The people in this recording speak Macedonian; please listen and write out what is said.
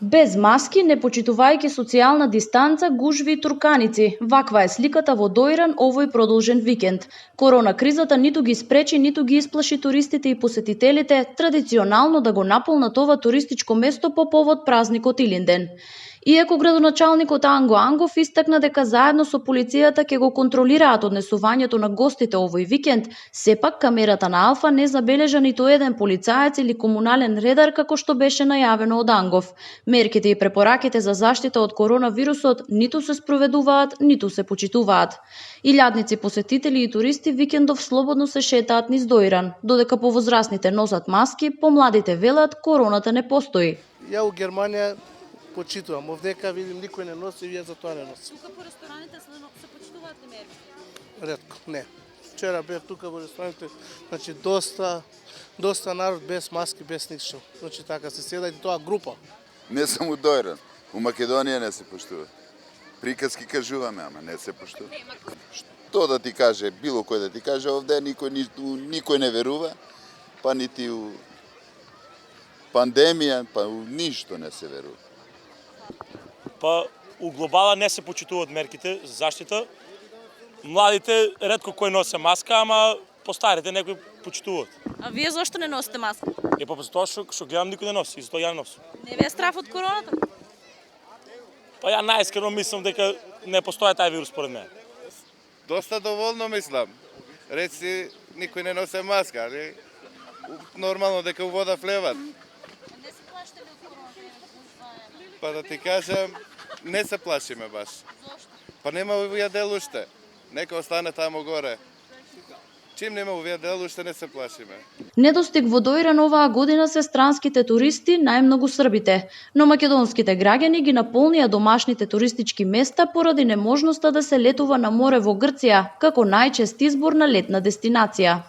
Без маски, не почитувајќи социјална дистанца, гужви и турканици. Ваква е сликата во Доиран овој продолжен викенд. Корона кризата ниту ги спречи, ниту ги исплаши туристите и посетителите традиционално да го наполнат ова туристичко место по повод празникот Илинден. Иако градоначалникот Анго Ангов истакна дека заедно со полицијата ќе го контролираат однесувањето на гостите овој викенд, сепак камерата на Алфа не забележа ниту еден полицаец или комунален редар како што беше најавено од Ангов. Мерките и препораките за заштита од коронавирусот ниту се спроведуваат, ниту се почитуваат. Илјадници посетители и туристи викендов слободно се шетаат низ Доиран, додека повозрасните носат маски, помладите велат короната не постои. Ја у Германија почитувам, овдека видим никој не носи, вие затоа не носи. Тука по рестораните се почитуваат ли мерки? Ретко, не. Вчера бев тука во рестораните, значи доста народ без маски, без ништо. Значи така се седа и тоа група. Не сум у Доиран, у Македонија не се поштува. Приказки кажуваме, ама не се поштува. Што да ти каже, било кој да ти каже, овде никој не верува, па нити у пандемија, па у ништо не се верува. Па у глобала не се почитуваат мерките за заштита. Младите ретко кој носе маска, ама постарите некои почитуваат. А вие зашто не носите маска? Па затоа што гледам никој не носи, и затоа ја не носам. Не ве е страф од короната? Па ја најискрено мислам дека не постои тај вирус според мене. Доста доволно мислам. Реци, никој не носи маска, али нормално дека у вода влеват. Не се плашите ли од короната? Па да ти кажам, не се плашиме баш. Зошто? Па нема увија делуште. Нека остане тамо горе. Чим нема увија делуште, не се плашиме. Недостиг во Доиран оваа година се странските туристи, најмногу србите, но македонските граѓани ги наполнија домашните туристички места поради неможноста да се летува на море во Грција, како најчест избор на летна дестинација.